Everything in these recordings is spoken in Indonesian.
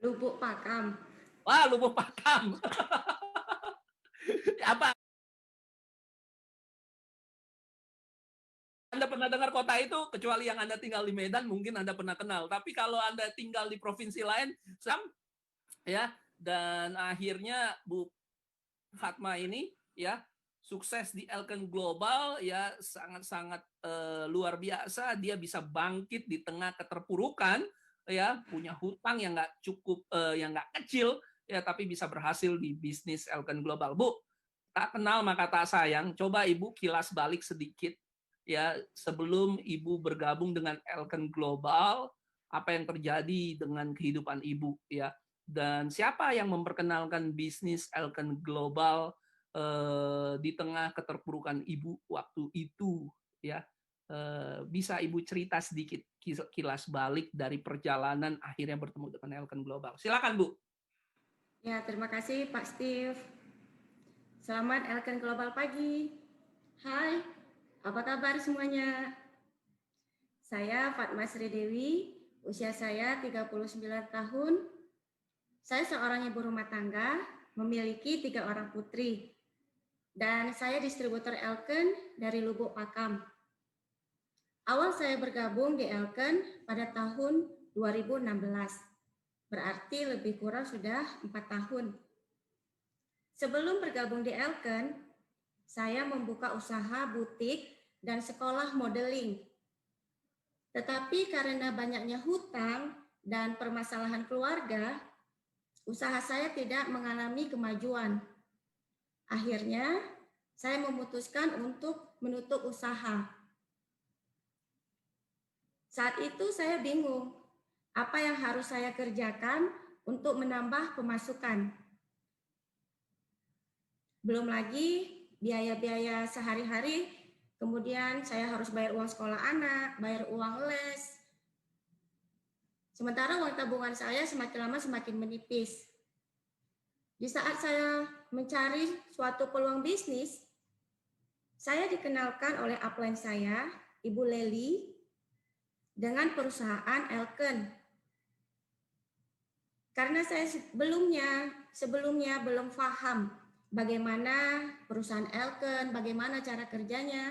Lubuk Pakam. Wah, Lubuk Pakam. Apa Anda pernah dengar kota itu? Kecuali yang Anda tinggal di Medan, mungkin Anda pernah kenal. Tapi kalau Anda tinggal di provinsi lain, ya, dan akhirnya Bu Fatma ini ya sukses di Elken Global ya sangat-sangat luar biasa. Dia bisa bangkit di tengah keterpurukan ya, punya hutang yang nggak cukup yang nggak kecil ya, tapi bisa berhasil di bisnis Elken Global. Bu, tak kenal maka tak sayang. Coba Ibu kilas balik sedikit ya, sebelum Ibu bergabung dengan Elken Global, apa yang terjadi dengan kehidupan Ibu ya, dan siapa yang memperkenalkan bisnis Elken Global di tengah keterpurukan Ibu waktu itu ya. Bisa Ibu cerita sedikit kilas balik dari perjalanan akhirnya bertemu dengan Elken Global. Silakan Bu. Ya, terima kasih Pak Steve. Selamat Elken Global pagi. Hai, apa kabar semuanya? Saya Fatma Sri Dewi, usia saya 39 tahun. Saya seorang ibu rumah tangga, memiliki 3 orang putri. Dan saya distributor Elken dari Lubuk Pakam. Awal saya bergabung di Elken pada tahun 2016. Berarti lebih kurang sudah 4 tahun. Sebelum bergabung di Elken, saya membuka usaha butik dan sekolah modeling. Tetapi karena banyaknya hutang dan permasalahan keluarga, usaha saya tidak mengalami kemajuan. Akhirnya, saya memutuskan untuk menutup usaha. Saat itu saya bingung, apa yang harus saya kerjakan untuk menambah pemasukan. Belum lagi biaya-biaya sehari-hari, kemudian saya harus bayar uang sekolah anak, bayar uang les. Sementara uang tabungan saya semakin lama semakin menipis. Di saat saya mencari suatu peluang bisnis, saya dikenalkan oleh upline saya, Ibu Leli, dengan perusahaan Elken. Karena saya sebelumnya belum paham bagaimana perusahaan Elken, bagaimana cara kerjanya.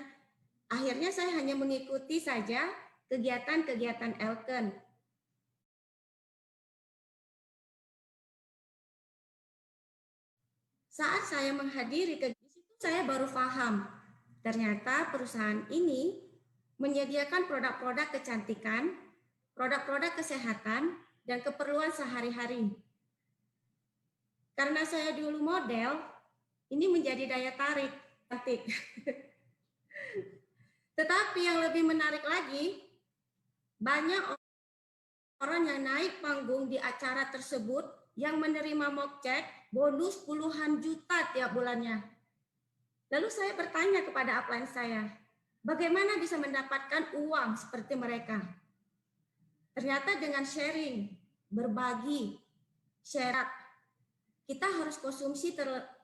Akhirnya saya hanya mengikuti saja kegiatan-kegiatan Elken. Saat saya menghadiri kegiatan itu, saya baru paham. Ternyata perusahaan ini menyediakan produk-produk kecantikan, produk-produk kesehatan, dan keperluan sehari-hari. Karena saya dulu model, ini menjadi daya tarik. Tetapi yang lebih menarik lagi, banyak orang yang naik panggung di acara tersebut yang menerima mock check bonus puluhan juta tiap bulannya. Lalu saya bertanya kepada upline saya, bagaimana bisa mendapatkan uang seperti mereka? Ternyata dengan sharing, berbagi, share, kita harus konsumsi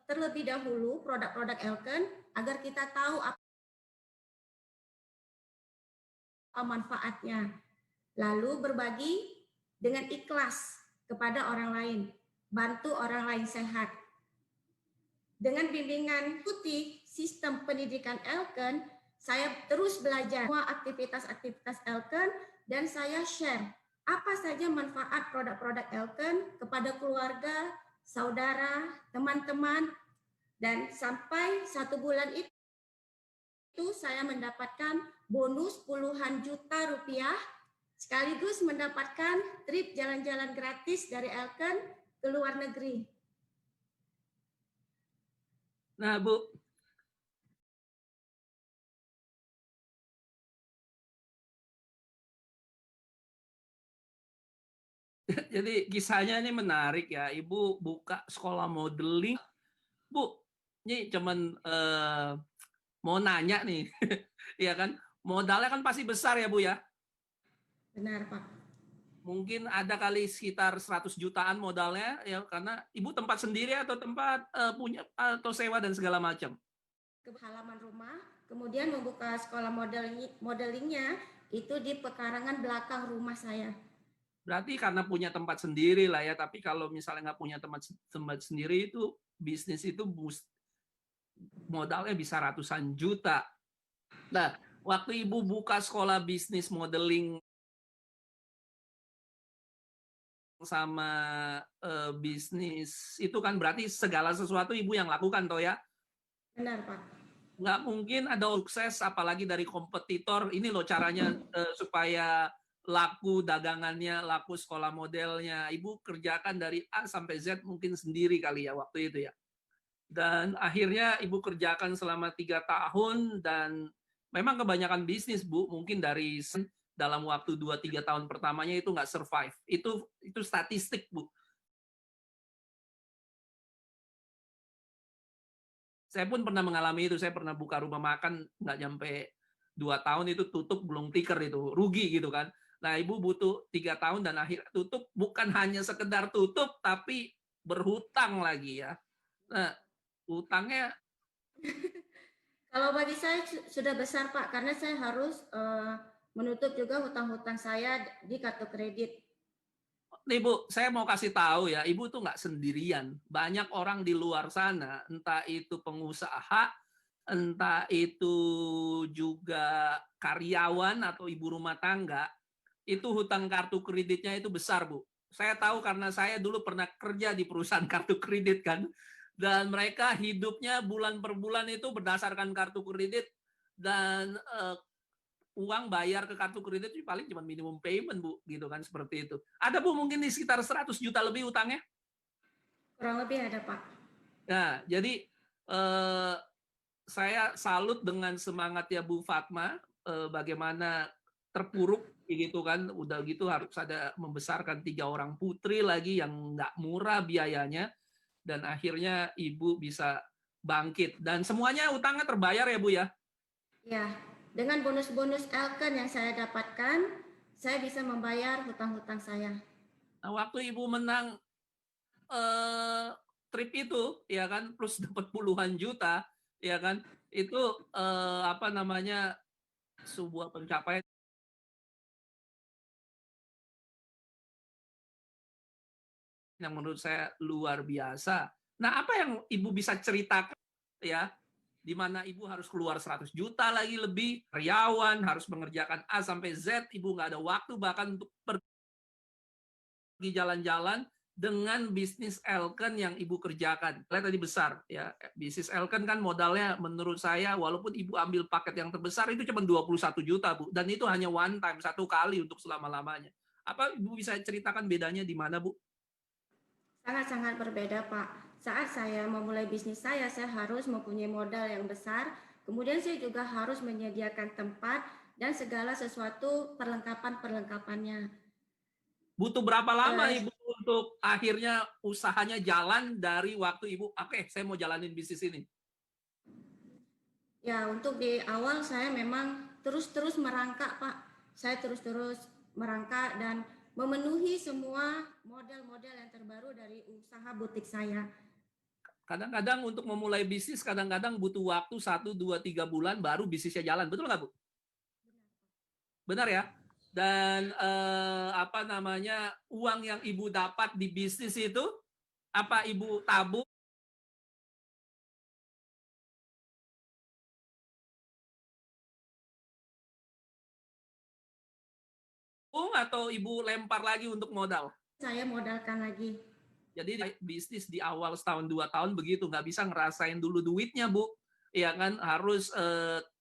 terlebih dahulu produk-produk Elken agar kita tahu apa manfaatnya. Lalu berbagi dengan ikhlas kepada orang lain, bantu orang lain sehat. Dengan bimbingan putih sistem pendidikan Elken, saya terus belajar semua aktivitas-aktivitas Elken dan saya share apa saja manfaat produk-produk Elken kepada keluarga, saudara, teman-teman, dan sampai 1 bulan itu saya mendapatkan bonus puluhan juta rupiah sekaligus mendapatkan trip jalan-jalan gratis dari Elken ke luar negeri. Nah, Bu, jadi kisahnya ini menarik ya. Ibu buka sekolah modeling. Bu, ini cuman mau nanya nih, ya kan? Modalnya kan pasti besar ya Bu ya? Benar Pak. Mungkin ada kali sekitar 100 jutaan modalnya ya, karena Ibu tempat sendiri atau tempat punya atau sewa dan segala macam. Ke halaman rumah, kemudian membuka sekolah modelingnya itu di pekarangan belakang rumah saya. Berarti karena punya tempat sendiri lah ya, tapi kalau misalnya nggak punya tempat sendiri itu bisnis itu modalnya bisa ratusan juta. Nah, waktu Ibu buka sekolah bisnis modeling sama bisnis itu kan berarti segala sesuatu Ibu yang lakukan toh ya? Benar, Pak. Nggak mungkin ada sukses apalagi dari kompetitor. Ini loh caranya supaya laku dagangannya, laku sekolah modelnya. Ibu kerjakan dari A sampai Z mungkin sendiri kali ya waktu itu ya. Dan akhirnya Ibu kerjakan selama 3 tahun dan memang kebanyakan bisnis Bu, mungkin dari dalam waktu 2-3 tahun pertamanya itu nggak survive. Itu statistik Bu. Saya pun pernah mengalami itu. Saya pernah buka rumah makan nggak nyampe 2 tahun itu tutup belum tikar itu rugi gitu kan. Nah ibu butuh 3 tahun dan akhir tutup bukan hanya sekedar tutup tapi berhutang lagi ya. Nah hutangnya Kalau bagi saya sudah besar, Pak, karena saya harus menutup juga hutang-hutang saya di kartu kredit. nih Bu, saya mau kasih tahu ya, Ibu tuh nggak sendirian. Banyak orang di luar sana, entah itu pengusaha, entah itu juga karyawan atau ibu rumah tangga, itu hutang kartu kreditnya itu besar, Bu. Saya tahu karena saya dulu pernah kerja di perusahaan kartu kredit kan, dan mereka hidupnya bulan per bulan itu berdasarkan kartu kredit dan uang bayar ke kartu kredit itu paling cuma minimum payment Bu, gitu kan seperti itu. Ada Bu mungkin di sekitar 100 juta lebih utangnya. Kurang lebih ada, Pak. Nah, jadi eh, saya salut dengan semangatnya Bu Fatma, bagaimana terpuruk gitu kan, udah gitu harus ada membesarkan 3 orang putri lagi yang nggak murah biayanya, dan akhirnya Ibu bisa bangkit dan semuanya utangnya terbayar ya Bu ya. Ya, dengan bonus-bonus Elken yang saya dapatkan, saya bisa membayar hutang-hutang saya. Nah, waktu Ibu menang eh, trip itu ya kan plus dapat puluhan juta ya kan itu apa namanya sebuah pencapaian yang menurut saya luar biasa. Nah, apa yang Ibu bisa ceritakan ya di mana Ibu harus keluar 100 juta lagi lebih, karyawan harus mengerjakan A sampai Z, Ibu nggak ada waktu bahkan untuk pergi jalan-jalan dengan bisnis Elken yang Ibu kerjakan. Lihat tadi besar ya. Bisnis Elken kan modalnya menurut saya walaupun Ibu ambil paket yang terbesar itu cuma 21 juta, Bu. Dan itu hanya one time, satu kali untuk selama-lamanya. Apa Ibu bisa ceritakan bedanya di mana, Bu? Sangat-sangat berbeda, Pak. Saat saya memulai bisnis saya harus mempunyai modal yang besar. Kemudian saya juga harus menyediakan tempat dan segala sesuatu perlengkapan-perlengkapannya. Butuh berapa lama Eh, Ibu untuk akhirnya usahanya jalan dari waktu Ibu, oke, saya mau jalanin bisnis ini. ya, untuk di awal saya memang terus-terus merangkak, Pak. Saya terus-terus merangkak dan memenuhi semua model-model yang terbaru dari usaha butik saya. Kadang-kadang untuk memulai bisnis, kadang-kadang butuh waktu 1, 2, 3 bulan baru bisnisnya jalan. Betul nggak, Bu? Benar ya? Dan apa namanya uang yang Ibu dapat di bisnis itu, apa Ibu tabung atau Ibu lempar lagi untuk modal? Saya modalkan lagi. Jadi bisnis di awal setahun 2 tahun begitu nggak bisa ngerasain dulu duitnya Bu, ya kan harus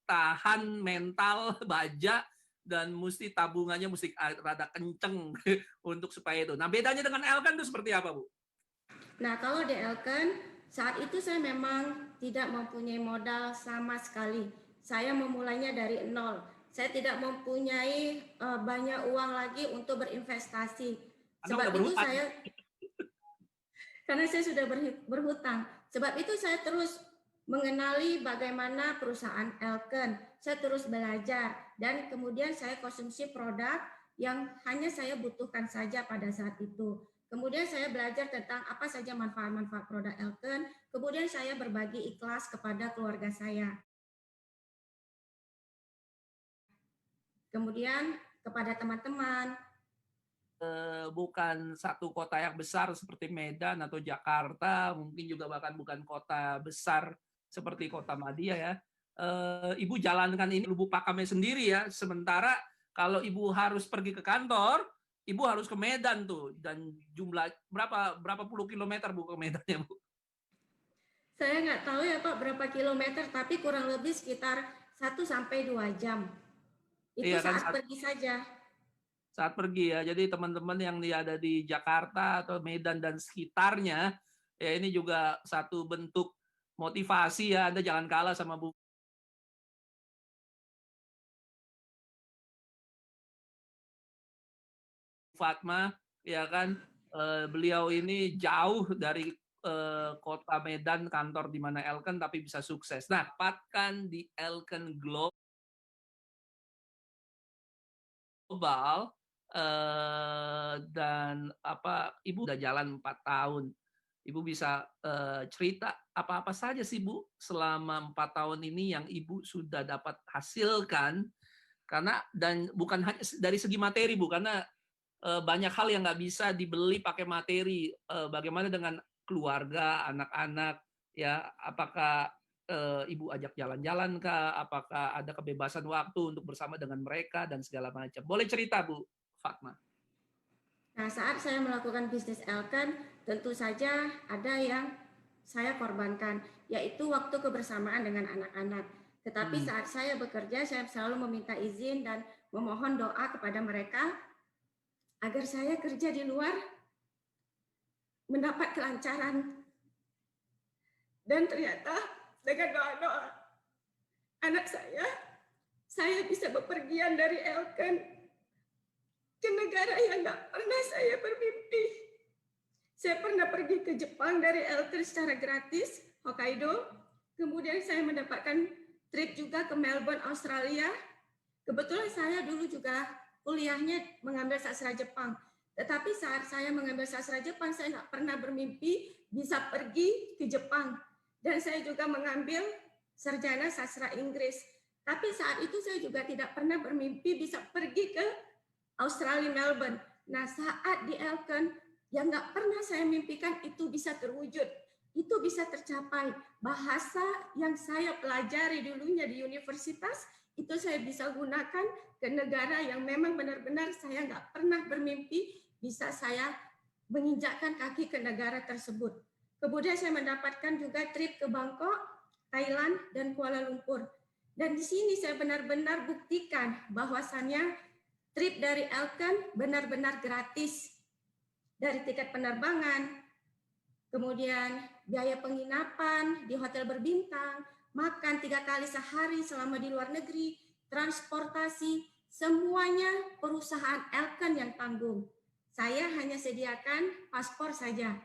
tahan mental baja dan mesti tabungannya mesti rada kenceng untuk supaya itu. Nah bedanya dengan Elkan itu seperti apa Bu? Nah, kalau di Elken, saat itu saya memang tidak mempunyai modal sama sekali. Saya memulainya dari nol. Saya tidak mempunyai banyak uang lagi untuk berinvestasi. Anda Sebab udah itu berhutang. saya, karena saya sudah berhutang. Sebab itu saya terus mengenali bagaimana perusahaan Elken. Saya terus belajar dan kemudian saya konsumsi produk yang hanya saya butuhkan saja pada saat itu. Kemudian saya belajar tentang apa saja manfaat-manfaat produk Elken. Kemudian saya berbagi ikhlas kepada keluarga saya. Kemudian kepada teman-teman. bukan satu kota yang besar seperti Medan atau Jakarta, mungkin juga bahkan bukan kota besar seperti kota Madia ya. Ibu jalankan ini Lubuk Pakamnya sendiri ya. Sementara kalau ibu harus pergi ke kantor, ibu harus ke Medan tuh, dan jumlah berapa puluh kilometer Bu ke Medannya Bu? Saya nggak tahu ya Pak berapa kilometer, tapi kurang lebih sekitar 1 sampai 2 jam. Itu Iya kan saat pergi saja. saat pergi ya. Jadi teman-teman yang ada di Jakarta atau Medan dan sekitarnya, ya ini juga satu bentuk motivasi ya. Anda jangan kalah sama Bu Fatma, ya kan. Beliau ini jauh dari kota Medan, kantor di mana Elken, tapi bisa sukses. Nah, dapatkan di Elken Global, dan Ibu udah jalan 4 tahun. Ibu bisa cerita apa-apa saja sih Bu selama 4 tahun ini yang Ibu sudah dapat hasilkan, karena dan bukan hanya dari segi materi Bu, karena banyak hal yang nggak bisa dibeli pakai materi. Bagaimana dengan keluarga, anak-anak, ya? Apakah ibu ajak jalan-jalan kah? Apakah ada kebebasan waktu untuk bersama dengan mereka dan segala macam? Boleh cerita Bu Fatma? Nah, saat saya melakukan bisnis Elkan, tentu saja ada yang saya korbankan, yaitu waktu kebersamaan dengan anak-anak. Tetapi Hmm. saat saya bekerja, saya selalu meminta izin dan memohon doa kepada mereka agar saya kerja di luar mendapat kelancaran. Dan ternyata dengan doa-doa anak saya bisa bepergian dari Elkan ke negara yang gak pernah saya bermimpi. Saya pernah pergi ke Jepang dari Elkan secara gratis, Hokkaido. Kemudian saya mendapatkan trip juga ke Melbourne, Australia. Kebetulan saya dulu juga kuliahnya mengambil sastra Jepang. Tetapi saat saya mengambil sastra Jepang, saya nggak pernah bermimpi bisa pergi ke Jepang. Dan saya juga mengambil sarjana sastra Inggris. Tapi saat itu saya juga tidak pernah bermimpi bisa pergi ke Australia, Melbourne. Nah, saat di Elkan, yang nggak pernah saya mimpikan itu bisa terwujud. Itu bisa tercapai. Bahasa yang saya pelajari dulunya di universitas, itu saya bisa gunakan ke negara yang memang benar-benar saya nggak pernah bermimpi bisa saya menginjakkan kaki ke negara tersebut. Kemudian saya mendapatkan juga trip ke Bangkok, Thailand, dan Kuala Lumpur. Dan di sini saya benar-benar buktikan bahwasannya trip dari Elkan benar-benar gratis. Dari tiket penerbangan, kemudian biaya penginapan di hotel berbintang, makan 3 kali sehari selama di luar negeri, transportasi, semuanya perusahaan Elkan yang tanggung. Saya hanya sediakan paspor saja.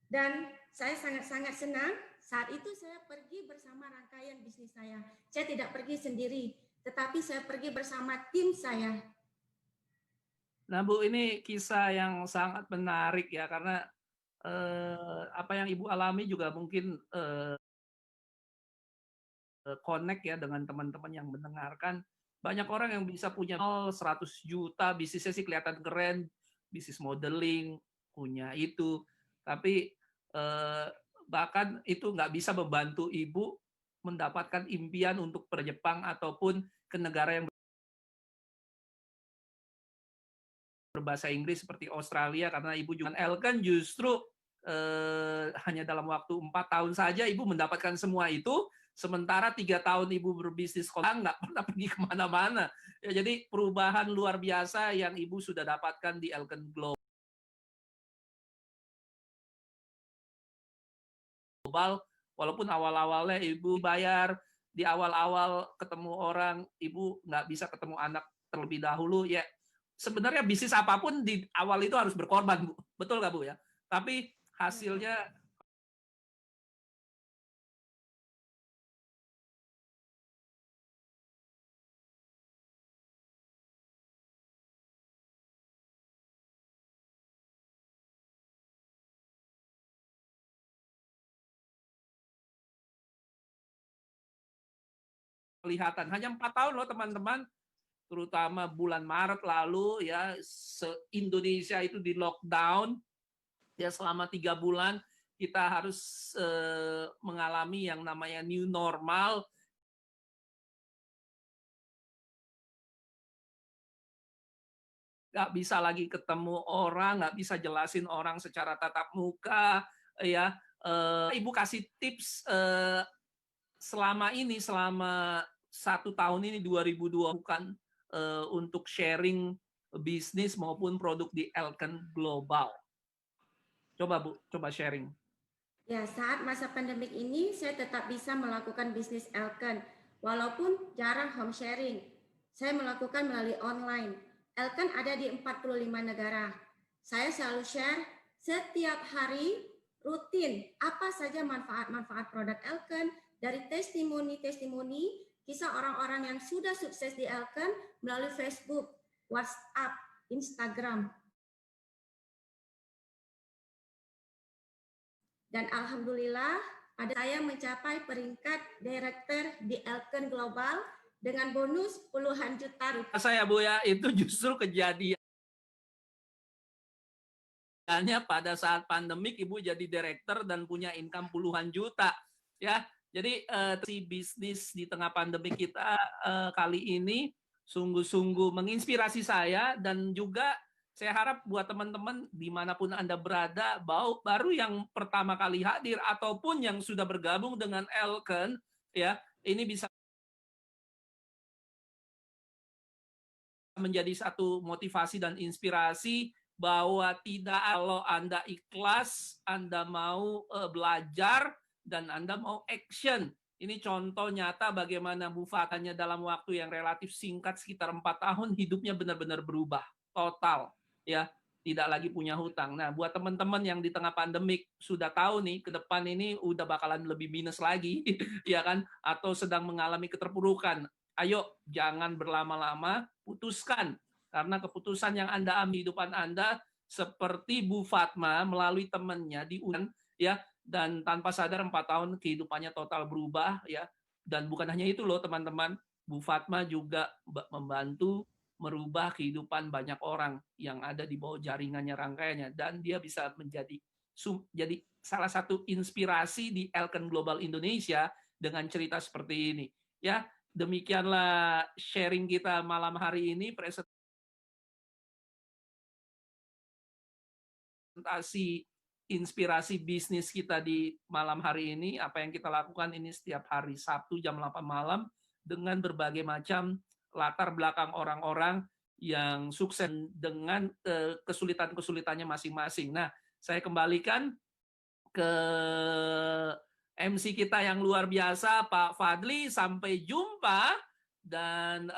Dan saya sangat-sangat senang saat itu saya pergi bersama rangkaian bisnis saya. Saya tidak pergi sendiri, tetapi saya pergi bersama tim saya. Nah Bu, ini kisah yang sangat menarik ya, karena apa yang Ibu alami juga mungkin connect ya dengan teman-teman yang mendengarkan. Banyak orang yang bisa punya 100 juta, bisnisnya sih kelihatan keren, bisnis modeling, punya itu. Tapi bahkan itu nggak bisa membantu ibu mendapatkan impian untuk per Jepang ataupun ke negara yang berbahasa Inggris seperti Australia, karena ibu juga Elkan justru hanya dalam waktu 4 tahun saja ibu mendapatkan semua itu, sementara 3 tahun ibu berbisnis nggak pernah pergi kemana-mana. Ya, jadi perubahan luar biasa yang ibu sudah dapatkan di Elkan Global. Walaupun awal-awalnya ibu bayar, di awal-awal ketemu orang, ibu nggak bisa ketemu anak terlebih dahulu, ya sebenarnya bisnis apapun di awal itu harus berkorban, Bu. Betul nggak Bu ya? Tapi hasilnya kelihatan. Hanya 4 tahun loh teman-teman. terutama bulan Maret lalu ya, Indonesia itu di lockdown ya selama 3 bulan. Kita harus mengalami yang namanya new normal. Nggak bisa lagi ketemu orang, nggak bisa jelasin orang secara tatap muka, ya. Ibu kasih tips selama 1 tahun ini 2020 bukan untuk sharing bisnis maupun produk di Elken Global. Coba Bu, coba sharing. Ya, saat masa pandemik ini saya tetap bisa melakukan bisnis Elken, walaupun jarang home sharing. Saya melakukan melalui online. Elken ada di 45 negara. Saya selalu share setiap hari rutin apa saja manfaat-manfaat produk Elken, dari testimoni-testimoni, kisah orang-orang yang sudah sukses di Elken melalui Facebook, WhatsApp, Instagram. Dan alhamdulillah, saya mencapai peringkat director di Elken Global dengan bonus puluhan juta rupiah. Saya Bu ya, itu justru kejadiannya pada saat pandemik Ibu jadi director dan punya income puluhan juta ya. Jadi si bisnis di tengah pandemi kita kali ini sungguh-sungguh menginspirasi saya, dan juga saya harap buat teman-teman dimanapun Anda berada, baru yang pertama kali hadir ataupun yang sudah bergabung dengan Elken, ya, ini bisa menjadi satu motivasi dan inspirasi bahwa tidak, kalau Anda ikhlas, Anda mau belajar, dan Anda mau action. Ini contoh nyata bagaimana Bu Fatanya dalam waktu yang relatif singkat, sekitar 4 tahun, hidupnya benar-benar berubah total, ya, tidak lagi punya hutang. Nah, buat teman-teman yang di tengah pandemik sudah tahu nih ke depan ini udah bakalan lebih minus lagi, ya kan, atau sedang mengalami keterpurukan. Ayo, jangan berlama-lama, putuskan. Karena keputusan yang Anda ambil di kehidupan Anda, seperti Bu Fatma melalui temannya di UNAN, ya, dan tanpa sadar 4 tahun kehidupannya total berubah, ya. Dan bukan hanya itu loh teman-teman, Bu Fatma juga membantu merubah kehidupan banyak orang yang ada di bawah jaringannya, rangkaiannya, dan dia bisa menjadi jadi salah satu inspirasi di Elken Global Indonesia dengan cerita seperti ini. Ya, demikianlah sharing kita malam hari ini, presentasi inspirasi bisnis kita di malam hari ini. Apa yang kita lakukan ini setiap hari Sabtu jam 8 malam dengan berbagai macam latar belakang orang-orang yang sukses dengan kesulitan-kesulitannya masing-masing. Nah, saya kembalikan ke MC kita yang luar biasa, Pak Fadli. Sampai jumpa, dan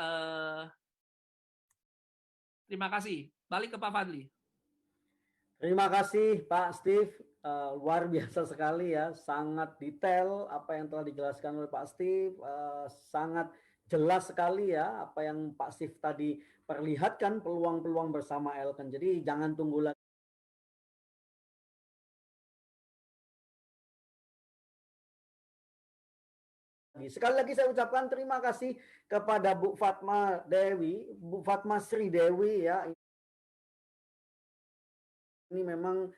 terima kasih. Balik ke Pak Fadli. Terima kasih Pak Steve, luar biasa sekali ya, sangat detail apa yang telah dijelaskan oleh Pak Steve, sangat jelas sekali ya apa yang Pak Steve tadi perlihatkan, peluang-peluang bersama Elken. Jadi jangan tunggu lagi. Sekali lagi saya ucapkan terima kasih kepada Bu Fatma Sri Dewi ya. Ini memang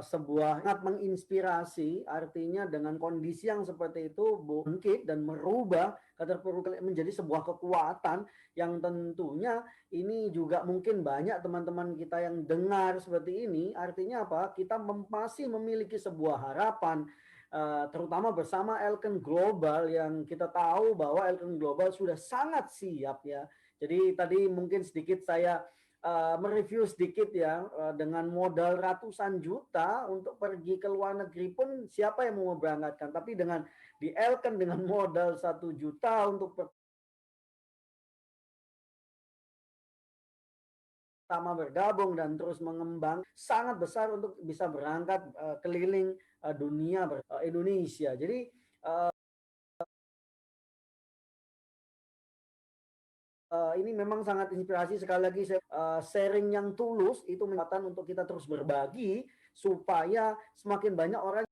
sebuah sangat menginspirasi, artinya dengan kondisi yang seperti itu bangkit dan merubah keterpurukan menjadi sebuah kekuatan yang tentunya ini juga mungkin banyak teman-teman kita yang dengar seperti ini. Artinya apa? Kita masih memiliki sebuah harapan, terutama bersama Elken Global, yang kita tahu bahwa Elken Global sudah sangat siap ya. Jadi tadi mungkin sedikit saya mereview sedikit ya, dengan modal ratusan juta untuk pergi ke luar negeri pun siapa yang mau berangkatkan, tapi dengan di Elken dengan modal 1 juta untuk pertama bergabung dan terus mengembang, sangat besar untuk bisa berangkat keliling dunia Indonesia. Jadi ini memang sangat inspirasi. Sekali lagi saya sharing yang tulus itu kesempatan untuk kita terus berbagi supaya semakin banyak orang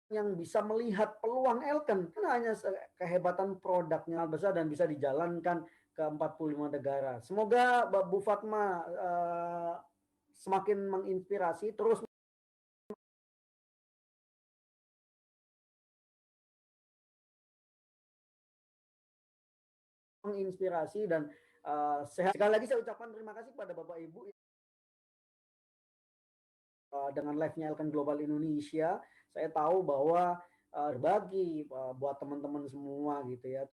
yang bisa melihat peluang Elken, kan hanya kehebatan produknya besar dan bisa dijalankan ke 45 negara. Semoga Bu Fatma semakin menginspirasi, terus menginspirasi dan sehat. Sekali lagi saya ucapkan terima kasih kepada Bapak Ibu dengan live-nya Elken Global Indonesia. Saya tahu bahwa berbagi buat teman-teman semua gitu ya.